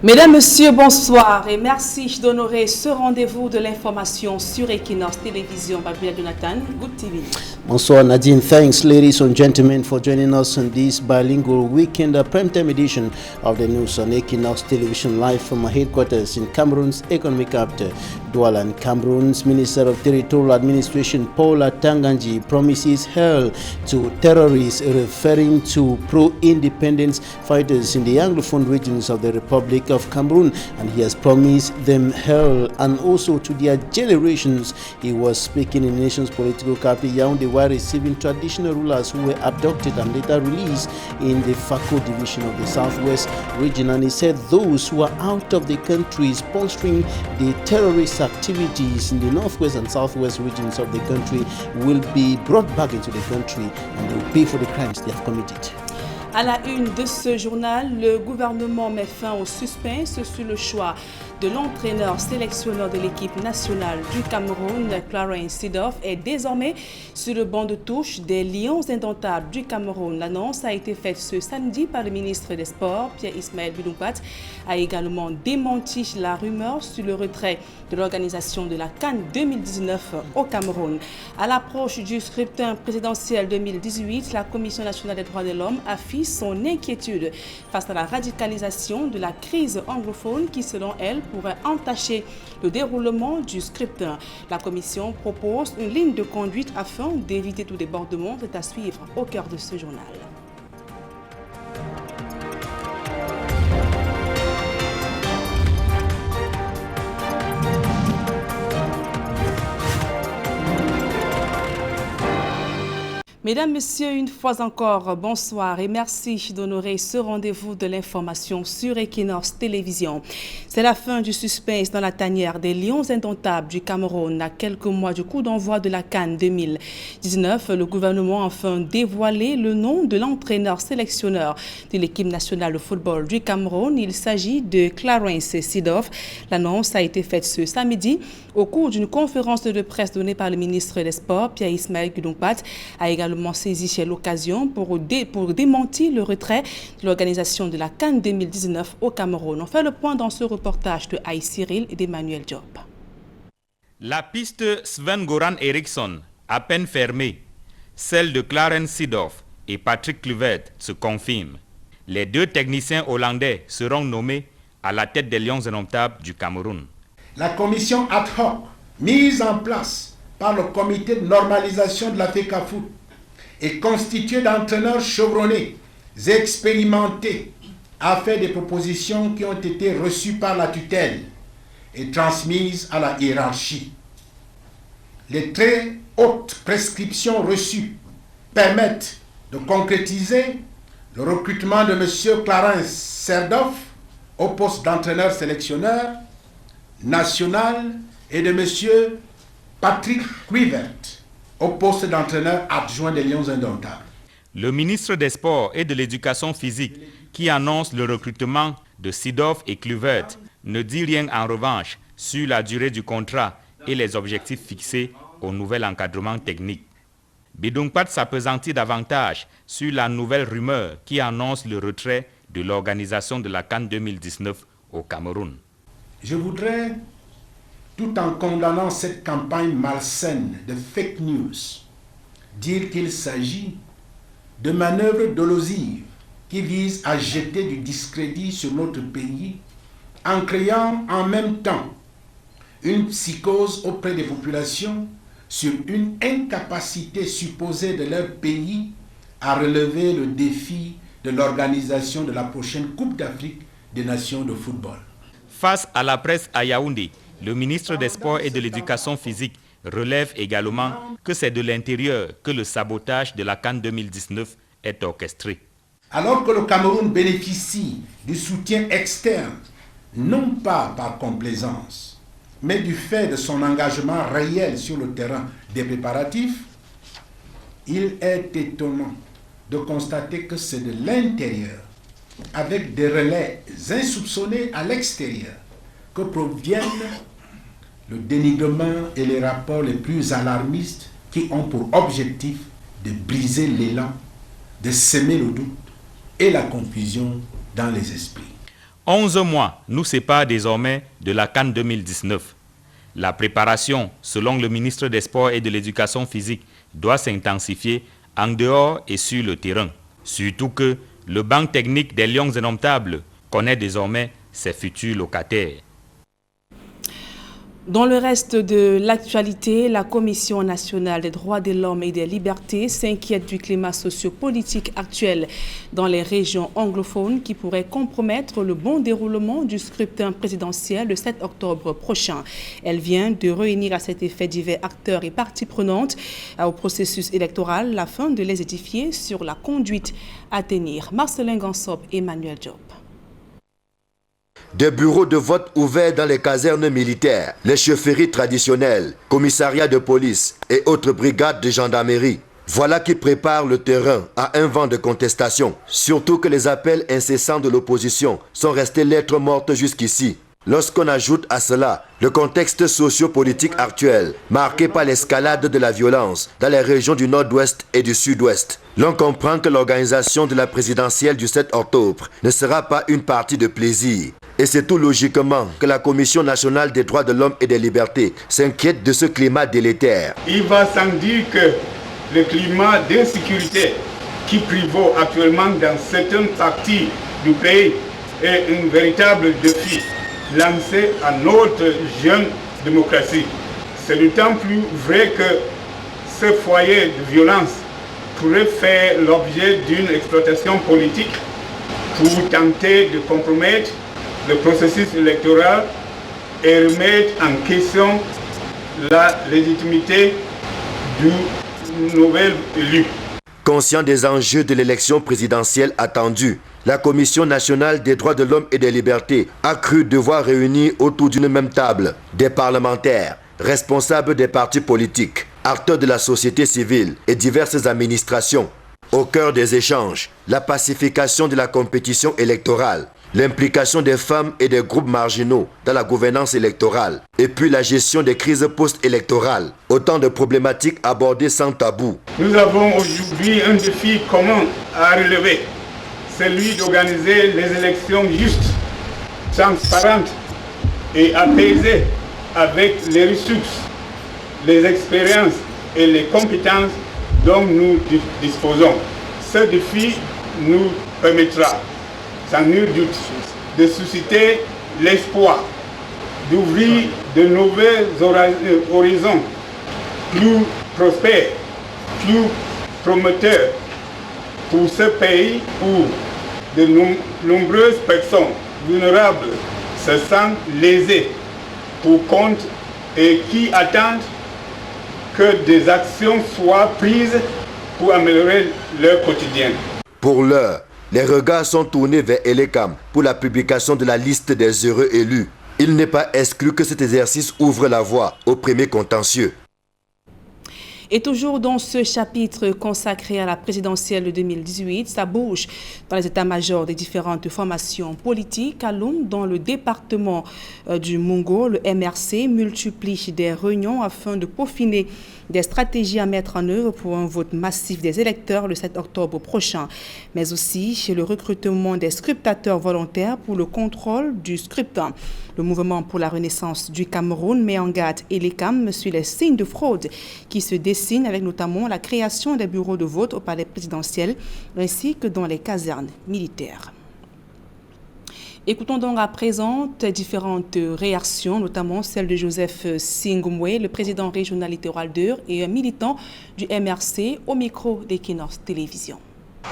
Mesdames, Messieurs, bonsoir et merci d'honorer ce rendez-vous de l'information sur Equinox Télévision par Jonathan. Good TV. Bonsoir Nadine. Thanks ladies and gentlemen for joining us on this bilingual weekend primetime edition of the news on Equinox Television live from our headquarters in Cameroon's economic capital, Douala. And Cameroon's Minister of Territorial Administration Paula Tanganji promises hell to terrorists, referring to pro-independence fighters in the Anglophone regions of the Republic of Cameroon, and he has promised them hell and also to their generations. He was speaking in the nation's political capital Yaoundé while receiving traditional rulers who were abducted and later released in the Fako division of the Southwest region, and he said those who are out of the country sponsoring the terrorist activities in the northwest and southwest regions of the country will be brought back into the country and they will pay for the crimes they have committed. À la une de ce journal, le gouvernement met fin au suspense sur le choix de l'entraîneur sélectionneur de l'équipe nationale du Cameroun. Clarence Seedorf est désormais sur le banc de touche des Lions indomptables du Cameroun. L'annonce a été faite ce samedi par le ministre des Sports, Pierre-Ismaël Bidounkpat, a également démenti la rumeur sur le retrait de l'organisation de la CAN 2019 au Cameroun. À l'approche du scrutin présidentiel 2018, la Commission nationale des droits de l'homme affiche son inquiétude face à la radicalisation de la crise anglophone qui, selon elle, pourrait entacher le déroulement du scrutin. La Commission propose une ligne de conduite afin d'éviter tout débordement. C'est à suivre au cœur de ce journal. Mesdames, Messieurs, une fois encore, bonsoir et merci d'honorer ce rendez-vous de l'information sur Equinox Télévision. C'est la fin du suspense dans la tanière des Lions indomptables du Cameroun. À quelques mois du coup d'envoi de la CAN 2019, le gouvernement a enfin dévoilé le nom de l'entraîneur sélectionneur de l'équipe nationale de football du Cameroun. Il s'agit de Clarence Seedorf. L'annonce a été faite ce samedi au cours d'une conférence de presse donnée par le ministre des Sports, Pierre-Ismaël Bidounkpat, a également saisi l'occasion pour démentir le retrait de l'organisation de la CAN 2019 au Cameroun. On fait le point dans ce reportage de Aïe Cyril et d'Emmanuel Diop. La piste Sven-Goran Eriksson, à peine fermée, celle de Clarence Seedorf et Patrick Kluivert se confirme. Les deux techniciens hollandais seront nommés à la tête des Lions indomptables du Cameroun. La commission ad hoc mise en place par le comité de normalisation de la FECAFOOT est constituée d'entraîneurs chevronnés, expérimentés, a fait des propositions qui ont été reçues par la tutelle et transmises à la hiérarchie. Les très hautes prescriptions reçues permettent de concrétiser le recrutement de M. Clarence Seedorf au poste d'entraîneur sélectionneur national et de M. Patrick Kluivert au poste d'entraîneur adjoint des Lions indomptables. Le ministre des Sports et de l'Éducation physique, qui annonce le recrutement de Seedorf et Kluivert, ne dit rien en revanche sur la durée du contrat et les objectifs fixés au nouvel encadrement technique. Bidounkpat s'appesantit davantage sur la nouvelle rumeur qui annonce le retrait de l'organisation de la CAN 2019 au Cameroun. Je voudrais, tout en condamnant cette campagne malsaine de fake news, dire qu'il s'agit de manœuvres dolosives qui visent à jeter du discrédit sur notre pays en créant en même temps une psychose auprès des populations sur une incapacité supposée de leur pays à relever le défi de l'organisation de la prochaine Coupe d'Afrique des Nations de football. Face à la presse à Yaoundé, le ministre des Sports et de l'Éducation physique relève également que c'est de l'intérieur que le sabotage de la CAN 2019 est orchestré. Alors que le Cameroun bénéficie du soutien externe, non pas par complaisance, mais du fait de son engagement réel sur le terrain des préparatifs, il est étonnant de constater que c'est de l'intérieur, avec des relais insoupçonnés à l'extérieur, que proviennent le dénigrement et les rapports les plus alarmistes qui ont pour objectif de briser l'élan, de semer le doute et la confusion dans les esprits. 11 mois nous séparent désormais de la CAN 2019. La préparation, selon le ministre des Sports et de l'Éducation physique, doit s'intensifier en dehors et sur le terrain. Surtout que le banc technique des Lions indomptables connaît désormais ses futurs locataires. Dans le reste de l'actualité, la Commission nationale des droits de l'homme et des libertés s'inquiète du climat sociopolitique actuel dans les régions anglophones qui pourrait compromettre le bon déroulement du scrutin présidentiel le 7 octobre prochain. Elle vient de réunir à cet effet divers acteurs et parties prenantes au processus électoral afin de les édifier sur la conduite à tenir. Marcelin Gansop et Emmanuel Diop. Des bureaux de vote ouverts dans les casernes militaires, les chefferies traditionnelles, commissariats de police et autres brigades de gendarmerie. Voilà qui prépare le terrain à un vent de contestation. Surtout que les appels incessants de l'opposition sont restés lettres mortes jusqu'ici. Lorsqu'on ajoute à cela le contexte socio-politique actuel, marqué par l'escalade de la violence dans les régions du nord-ouest et du sud-ouest, l'on comprend que l'organisation de la présidentielle du 7 octobre ne sera pas une partie de plaisir. Et c'est tout logiquement que la Commission nationale des droits de l'homme et des libertés s'inquiète de ce climat délétère. Il va sans dire que le climat d'insécurité qui prévaut actuellement dans certaines parties du pays est un véritable défi lancé à notre jeune démocratie. C'est d'autant plus vrai que ce foyer de violence pourrait faire l'objet d'une exploitation politique pour tenter de compromettre le processus électoral et remettre en question la légitimité du nouvel élu. Conscient des enjeux de l'élection présidentielle attendue, la Commission nationale des droits de l'homme et des libertés a cru devoir réunir autour d'une même table des parlementaires, responsables des partis politiques, acteurs de la société civile et diverses administrations. Au cœur des échanges, la pacification de la compétition électorale, l'implication des femmes et des groupes marginaux dans la gouvernance électorale, et puis la gestion des crises post-électorales. Autant de problématiques abordées sans tabou. Nous avons aujourd'hui un défi commun à relever, celui d'organiser les élections justes, transparentes et apaisées avec les ressources, les expériences et les compétences dont nous disposons. Ce défi nous permettra, sans nul doute, de susciter l'espoir, d'ouvrir de nouveaux horizons plus prospères, plus promoteurs pour ce pays où de nombreuses personnes vulnérables se sentent lésées pour compte et qui attendent que des actions soient prises pour améliorer leur quotidien. Pour l'heure, les regards sont tournés vers Elekam pour la publication de la liste des heureux élus. Il n'est pas exclu que cet exercice ouvre la voie au premier contentieux. Et toujours dans ce chapitre consacré à la présidentielle de 2018, ça bouge dans les états-majors des différentes formations politiques. À Loum, dans le département du Mungo, le MRC multiplie des réunions afin de peaufiner des stratégies à mettre en œuvre pour un vote massif des électeurs le 7 octobre prochain, mais aussi chez le recrutement des scrutateurs volontaires pour le contrôle du scrutin. Le mouvement pour la renaissance du Cameroun met en garde Elekam sur les signes de fraude qui se dessinent avec notamment la création des bureaux de vote au palais présidentiel ainsi que dans les casernes militaires. Écoutons donc à présent différentes réactions, notamment celle de Joseph Singomwe, le président régional littoral 2 et un militant du MRC au micro d'Equinox Télévision.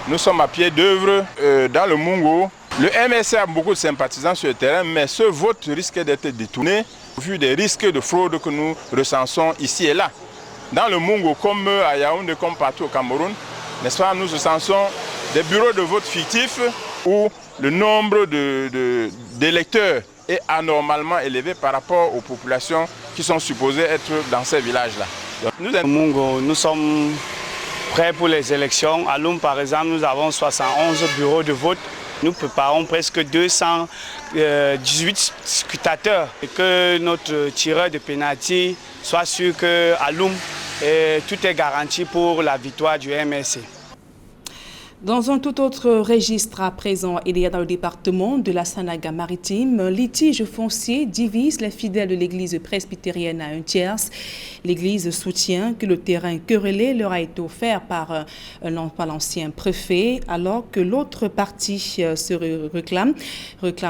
Nous sommes à pied d'œuvre dans le Mungo. Le MRC a beaucoup de sympathisants sur le terrain, mais ce vote risque d'être détourné au vu des risques de fraude que nous recensons ici et là. Dans le Mungo, comme à Yaoundé, comme partout au Cameroun, n'est-ce pas, nous recensons des bureaux de vote fictifs où le nombre d'électeurs est anormalement élevé par rapport aux populations qui sont supposées être dans ces villages-là. Nous, Mungo, nous sommes prêts pour les élections. À Loum, par exemple, nous avons 71 bureaux de vote. Nous préparons presque 218 scrutateurs et que notre tireur de pénalty soit sûr qu'à Loum, tout est garanti pour la victoire du MRC. Dans un tout autre registre à présent, il y a dans le département de la Sanaga-Maritime, un litige foncier divise les fidèles de l'église presbytérienne à un tiers. L'église soutient que le terrain querellé leur a été offert par l'ancien préfet, alors que l'autre partie se réclame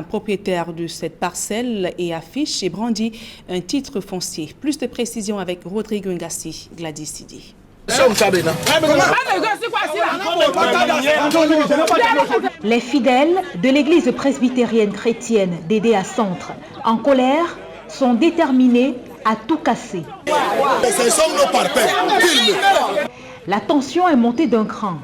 propriétaire de cette parcelle et affiche et brandit un titre foncier. Plus de précisions avec Rodrigo Ngassi, Gladys Sidi. Les fidèles de l'église presbytérienne chrétienne d'Edea Centre, en colère, sont déterminés à tout casser. La tension est montée d'un cran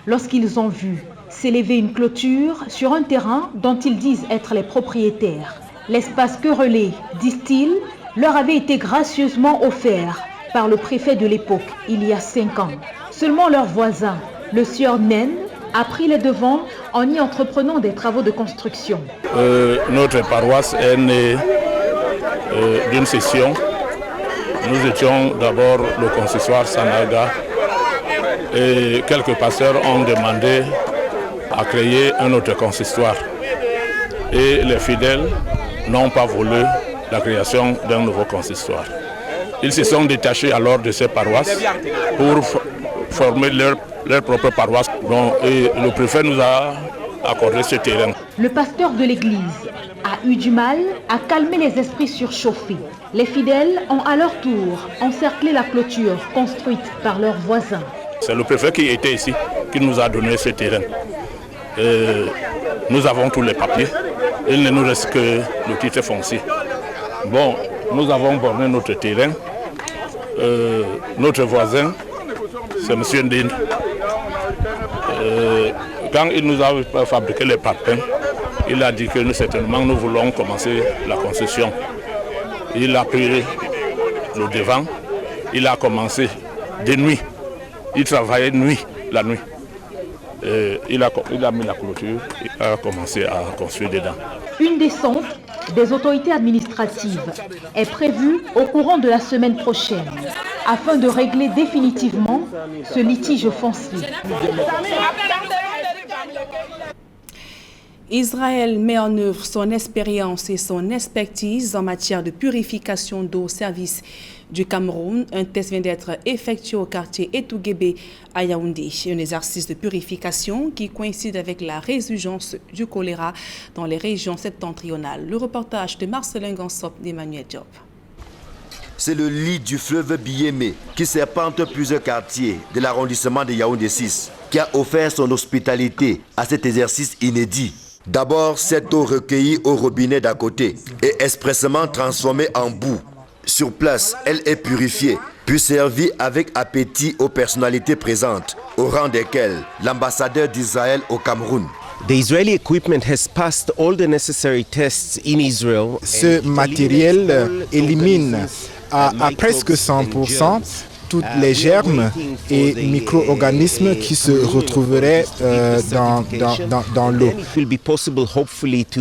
lorsqu'ils ont vu s'élever une clôture sur un terrain dont ils disent être les propriétaires. L'espace querellé, disent-ils, leur avait été gracieusement offert par le préfet de l'époque, il y a 5 ans. Seulement leur voisin, le sieur Nen, a pris les devants en y entreprenant des travaux de construction. Notre paroisse est née d'une session. Nous étions d'abord le consistoire Sanaga et quelques pasteurs ont demandé à créer un autre consistoire. Et les fidèles n'ont pas voulu la création d'un nouveau consistoire. Ils se sont détachés alors de ces paroisses pour former leur propre paroisse. Et le préfet nous a accordé ce terrain. Le pasteur de l'église a eu du mal à calmer les esprits surchauffés. Les fidèles ont à leur tour encerclé la clôture construite par leurs voisins. C'est le préfet qui était ici qui nous a donné ce terrain. Nous avons tous les papiers. Il ne nous reste que le titre foncier. Bon, nous avons borné notre terrain. Notre voisin, c'est M. Ndine. Quand il nous a fabriqué les parpaings, il a dit que nous, certainement, nous voulons commencer la concession. Il a pris le devant, il a commencé de nuit. Il travaillait la nuit. Il a mis la clôture, il a commencé à construire dedans. Une descente des autorités administratives est prévue au courant de la semaine prochaine afin de régler définitivement ce litige foncier. Israël met en œuvre son expérience et son expertise en matière de purification d'eau au service du Cameroun. Un test vient d'être effectué au quartier Etouguébé à Yaoundé. Un exercice de purification qui coïncide avec la résurgence du choléra dans les régions septentrionales. Le reportage de Marcelin Gansop d'Emmanuel Diop. C'est le lit du fleuve Biémé qui serpente plusieurs quartiers de l'arrondissement de Yaoundé 6 qui a offert son hospitalité à cet exercice inédit. D'abord, cette eau recueillie au robinet d'à côté est expressément transformée en boue. Sur place, elle est purifiée, puis servie avec appétit aux personnalités présentes, au rang desquelles l'ambassadeur d'Israël au Cameroun. The Israeli equipment has passed all the necessary tests in Israel. Ce matériel élimine à presque 100% toutes les germes et micro-organismes qui se retrouveraient dans l'eau. It will be possible, hopefully, to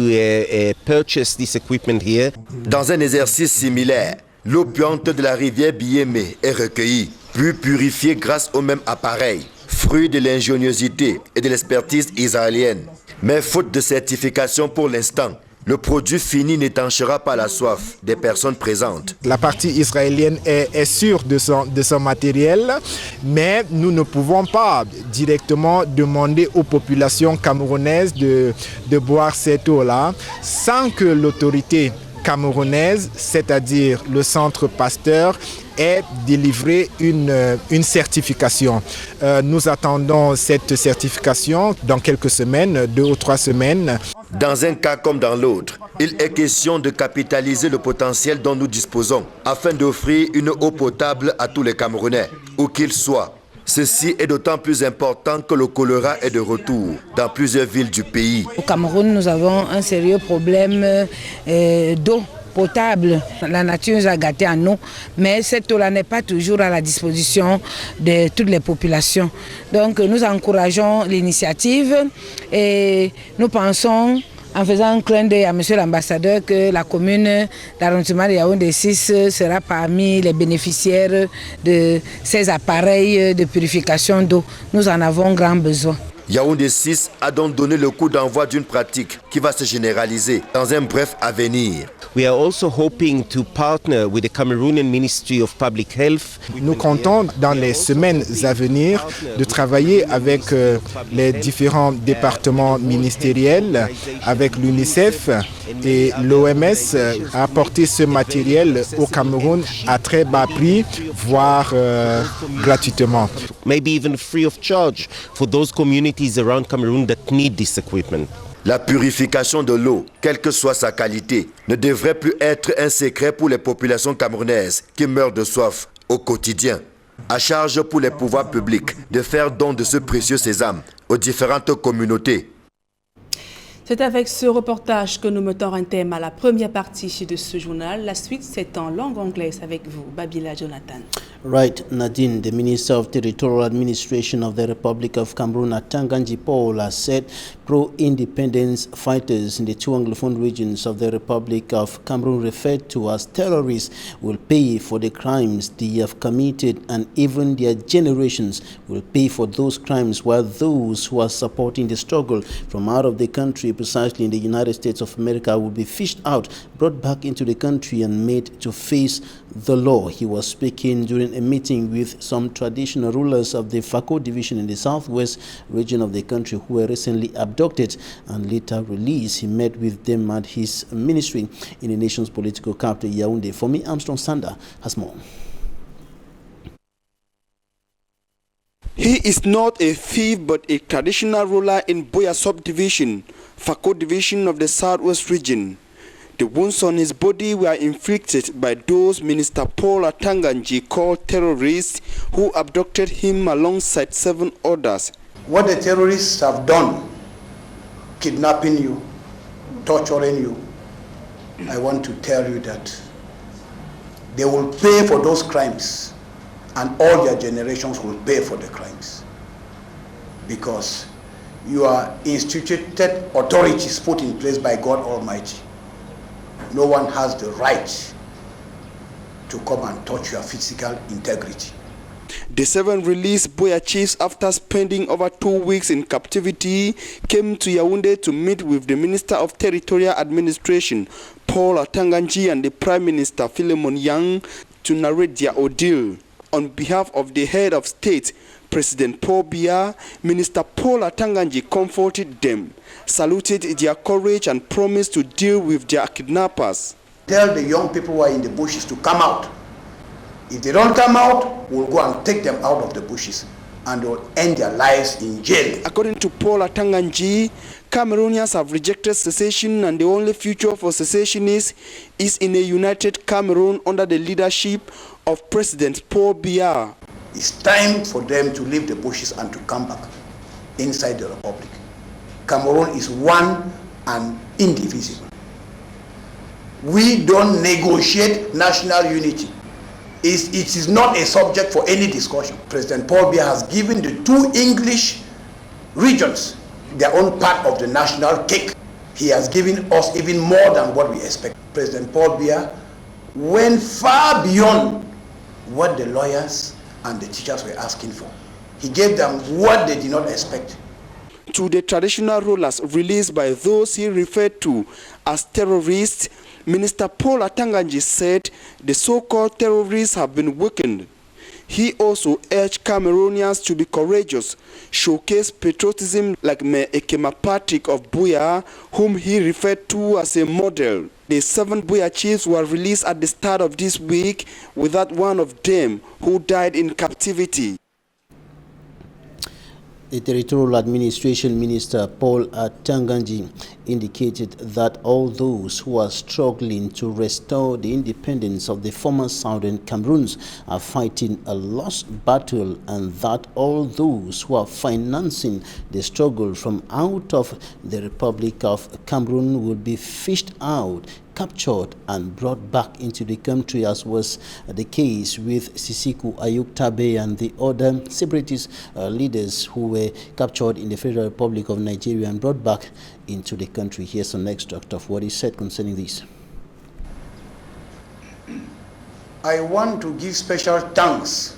purchase this equipment here. Dans un exercice similaire, l'eau puante de la rivière Biémé est recueillie, puis purifiée grâce au même appareil, fruit de l'ingéniosité et de l'expertise israélienne. Mais faute de certification pour l'instant, le produit fini n'étanchera pas la soif des personnes présentes. La partie israélienne est sûre de son matériel, mais nous ne pouvons pas directement demander aux populations camerounaises de boire cette eau-là sans que l'autorité camerounaise, c'est-à-dire le Centre Pasteur, ait délivré une certification. Nous attendons cette certification dans quelques semaines, 2 ou 3 semaines. Dans un cas comme dans l'autre, il est question de capitaliser le potentiel dont nous disposons afin d'offrir une eau potable à tous les Camerounais, où qu'ils soient. Ceci est d'autant plus important que le choléra est de retour dans plusieurs villes du pays. Au Cameroun, nous avons un sérieux problème d'eau potable. La nature nous a gâtés en eau, mais cette eau-là n'est pas toujours à la disposition de toutes les populations. Donc nous encourageons l'initiative et nous pensons, en faisant un clin d'œil à M. l'ambassadeur, que la commune d'arrondissement de Yaoundé 6 sera parmi les bénéficiaires de ces appareils de purification d'eau. Nous en avons grand besoin. Yaoundé 6 a donc donné le coup d'envoi d'une pratique qui va se généraliser dans un bref avenir. We are also hoping to partner with the Cameroonian Ministry of Public Health. Nous comptons dans les semaines à venir de travailler avec les différents départements ministériels, avec l'UNICEF et l'OMS, à apporter ce matériel au Cameroun à très bas prix, voire gratuitement. Maybe even free of charge for those communities around Cameroon that need this equipment. La purification de l'eau, quelle que soit sa qualité, ne devrait plus être un secret pour les populations camerounaises qui meurent de soif au quotidien. À charge pour les pouvoirs publics de faire don de ce précieux sésame aux différentes communautés. C'est avec ce reportage que nous mettons un thème à la première partie de ce journal. La suite, c'est en langue anglaise avec vous, Babila Jonathan. Right, Nadine, the Minister of Territorial Administration of the Republic of Cameroon, Tanganji Paul, has said pro-independence fighters in the two Anglophone regions of the Republic of Cameroon, referred to as terrorists, will pay for the crimes they have committed, and even their generations will pay for those crimes, while those who are supporting the struggle from out of the country, precisely in the United States of America, will be fished out, brought back into the country, and made to face the law. He was speaking during a meeting with some traditional rulers of the Fako division in the southwest region of the country who were recently abducted and later released. He met with them at his ministry in the nation's political capital, Yaoundé. For me, Armstrong Sander has more. He is not a thief but a traditional ruler in Boya subdivision, Fako division of the southwest region. The wounds on his body were inflicted by those Minister Paul Atanganji called terrorists who abducted him alongside 7 others. What the terrorists have done, kidnapping you, torturing you, I want to tell you that they will pay for those crimes, and all their generations will pay for the crimes, because you are instituted authorities put in place by God Almighty. No one has the right to come and touch your physical integrity. The 7 released Boya chiefs, after spending over 2 weeks in captivity, came to Yaoundé to meet with the Minister of Territorial Administration, Paul Atanganji, and the Prime Minister, Philemon Yang, to narrate their ordeal. On behalf of the head of state, President Paul Biya, Minister Paul Atanganji comforted them, saluted their courage, and promised to deal with their kidnappers. Tell the young people who are in the bushes to come out. If they don't come out, we'll go and take them out of the bushes, and they'll end their lives in jail. According to Paul Atanganji, Cameroonians have rejected secession, and the only future for secessionists is in a united Cameroon under the leadership of President Paul Biya. It's time for them to leave the bushes and to come back inside the Republic. Cameroon is one and indivisible. We don't negotiate national unity. It is not a subject for any discussion. President Paul Biya has given the 2 English regions their own part of the national cake. He has given us even more than what we expect. President Paul Biya went far beyond what the lawyers and the teachers were asking for. He gave them what they did not expect. To the traditional rulers released by those he referred to as terrorists, Minister Paul Atanganji said the so-called terrorists have been weakened. He also urged Cameroonians to be courageous, showcase patriotism like Me Ekema Patrick of Boya, whom he referred to as a model. The 7 Boya chiefs were released at the start of this week, without one of them who died in captivity. The Territorial Administration Minister Paul Atanganji indicated that all those who are struggling to restore the independence of the former Southern Cameroons are fighting a lost battle, and that all those who are financing the struggle from out of the Republic of Cameroon will be fished out, captured, and brought back into the country, as was the case with Sisiku Ayuk Tabe and the other separatist leaders who were captured in the Federal Republic of Nigeria and brought back into the country. Here's an extract of what he said concerning this. I want to give special thanks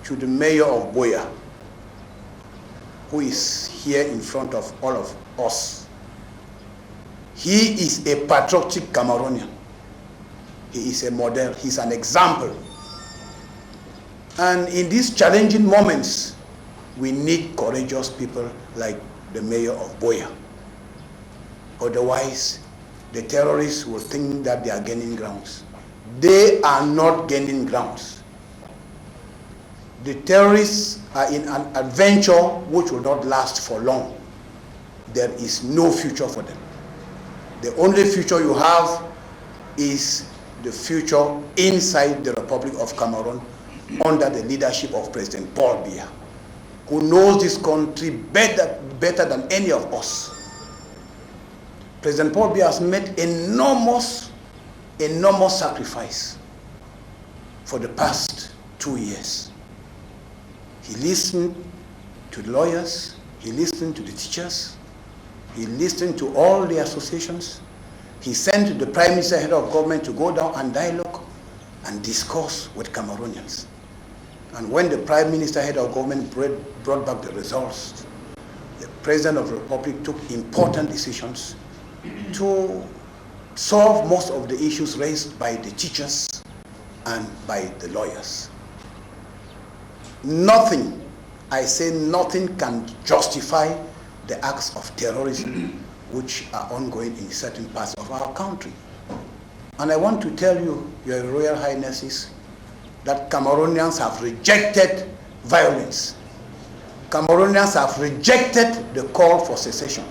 to the mayor of Boya, who is here in front of all of us. He is a patriotic Cameroonian. He is a model, he's an example. And in these challenging moments, we need courageous people like the mayor of Buea. Otherwise, the terrorists will think that they are gaining grounds. They are not gaining grounds. The terrorists are in an adventure which will not last for long. There is no future for them. The only future you have is the future inside the Republic of Cameroon under the leadership of President Paul Biya, who knows this country better than any of us. President Paul Biya has made enormous sacrifice for the past 2 years. He listened to the lawyers, he listened to the teachers, he listened to all the associations. He sent the Prime Minister, head of government, to go down and dialogue and discuss with Cameroonians. And when the Prime Minister, head of government, brought back the results, the President of the Republic took important decisions to solve most of the issues raised by the teachers and by the lawyers. Nothing, I say nothing, can justify the acts of terrorism which are ongoing in certain parts of our country. And I want to tell you, Your Royal Highnesses, that Cameroonians have rejected violence. Cameroonians have rejected the call for secession.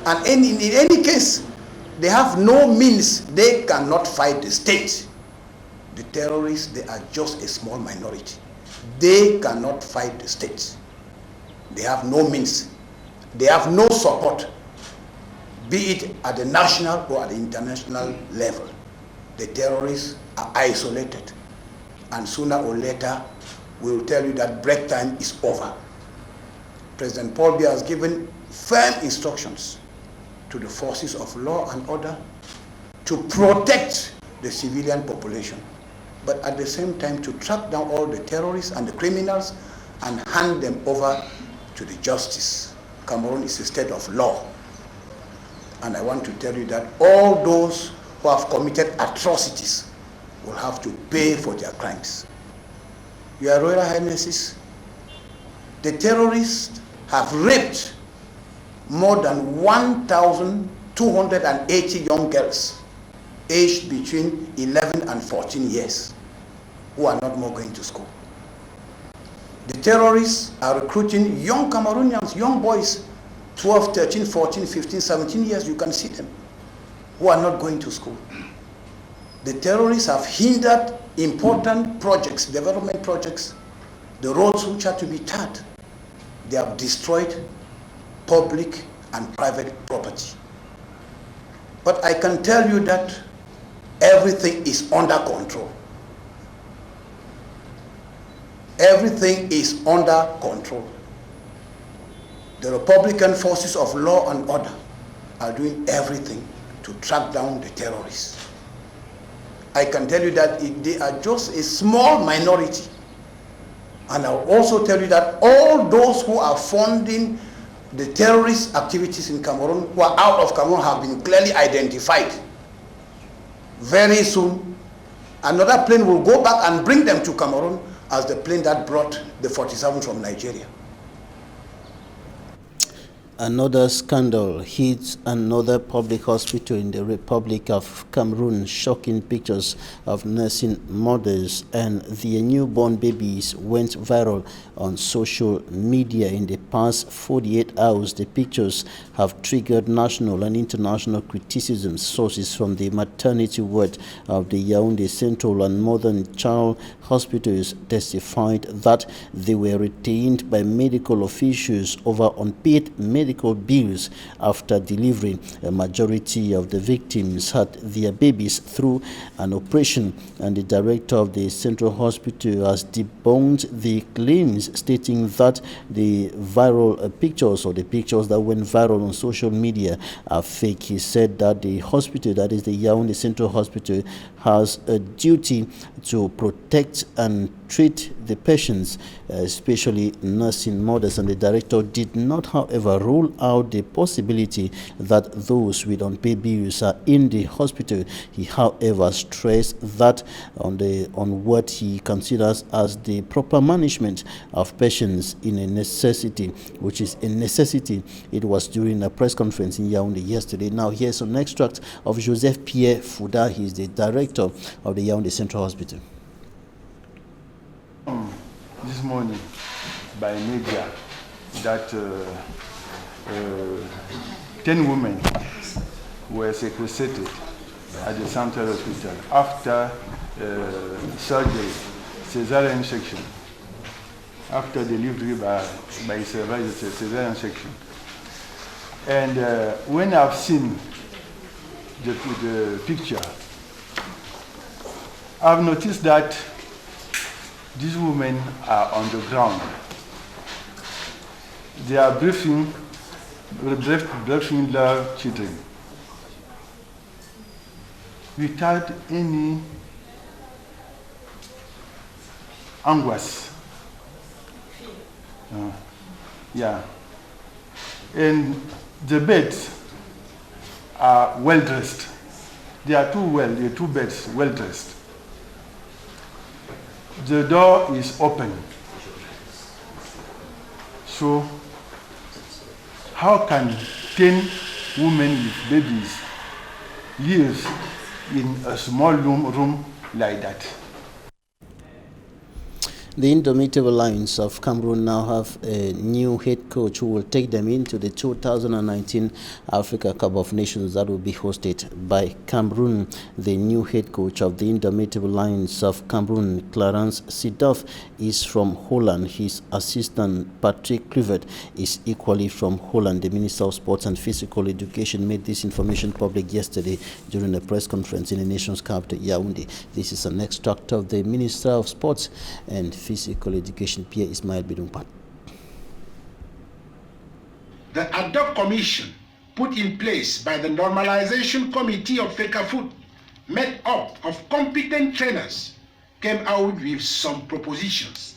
And in any case, they have no means. They cannot fight the state. The terrorists, they are just a small minority. They cannot fight the state. They have no means. They have no support, be it at the national or at the international level. The terrorists are isolated. And sooner or later, we will tell you that break time is over. President Paul Biya has given firm instructions to the forces of law and order to protect the civilian population, but at the same time to track down all the terrorists and the criminals and hand them over to the justice. Cameroon is a state of law. And I want to tell you that all those who have committed atrocities will have to pay for their crimes. Your Royal Highnesses, the terrorists have raped more than 1,280 young girls aged between 11 and 14 years who are not more going to school. The terrorists are recruiting young Cameroonians, young boys, 12, 13, 14, 15, 17 years, you can see them, who are not going to school. The terrorists have hindered important projects, development projects, the roads which are to be tarred. They have destroyed public and private property. But I can tell you that everything is under control. Everything is under control. The Republican forces of law and order are doing everything to track down the terrorists. I can tell you that they are just a small minority. And I'll also tell you that all those who are funding the terrorist activities in Cameroon, who are out of Cameroon, have been clearly identified. Very soon, another plane will go back and bring them to Cameroon as the plane that brought the 47 from Nigeria. Another scandal hits another public hospital in the Republic of Cameroon. Shocking pictures of nursing mothers and their newborn babies went viral on social media in the past 48 hours. The pictures have triggered national and international criticism. Sources from the maternity ward of the Yaoundé Central and Modern Child Hospitals testified that they were retained by medical officials over unpaid medical medical bills after delivery. A majority of the victims had their babies through an operation, and the director of the Central Hospital has debunked the claims, stating that the viral pictures or the pictures that went viral on social media are fake. He said that the hospital, that is the Yaoundé Central Hospital, has a duty to protect and treat the patients, especially nursing mothers, and the director did not, however, rule out the possibility that those with unpaid bills are in the hospital. He, however, stressed that on what he considers as the proper management of patients in a necessity, which is a necessity. It was during a press conference in Yaoundé yesterday. Now here's an extract of Joseph Pierre Fouda. He is the director of the Yaoundé Central Hospital. This morning by media that 10 women were sequestrated at the Central Hospital after surgery, cesarean section, after delivery by cesarean section. And when I've seen the picture, I've noticed that these women are on the ground. They are breastfeeding their children without any anguish. Yeah. And the beds are well dressed. They are two beds well dressed. The door is open. So how can 10 women with babies live in a small room like that? The Indomitable Lions of Cameroon now have a new head coach who will take them into the 2019 Africa Cup of Nations that will be hosted by Cameroon. The new head coach of the Indomitable Lions of Cameroon, Clarence Seedorf, is from Holland. His assistant, Patrick Kluivert, is equally from Holland. The Minister of Sports and Physical Education made this information public yesterday during a press conference in the nation's capital, Yaoundé. This is an extract of the Minister of Sports and Physical Education, Pierre Ismail Bidumpat. The ad hoc commission put in place by the Normalization Committee of FECAFOOT, made up of competent trainers, came out with some propositions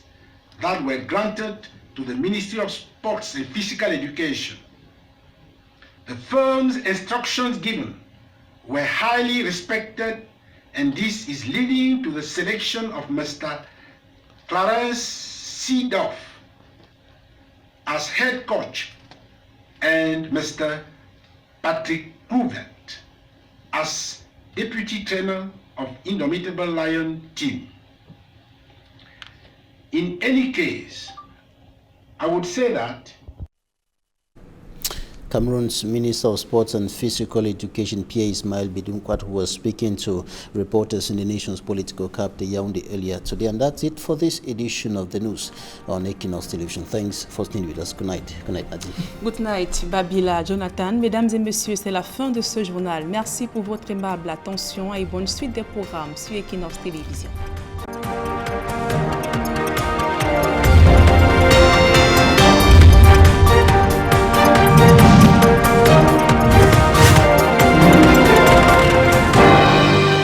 that were granted to the Ministry of Sports and Physical Education. The firm's instructions given were highly respected, and this is leading to the selection of Mr. Clarence Seedorf as head coach and Mr. Patrick Kluivert as deputy trainer of Indomitable Lion team. In any case, I would say that Cameroon's Minister of Sports and Physical Education, Pierre Ismail Bidumpat, was speaking to reporters in the nation's political capital, Yaoundé, earlier today. And that's it for this edition of the news on Equinox Television. Thanks for staying with us. Good night. Good night, Nadine. Good night, Babila, Jonathan. Mesdames et messieurs, c'est la fin de ce journal. Merci pour votre aimable attention et bonne suite des programmes sur Equinox Télévision.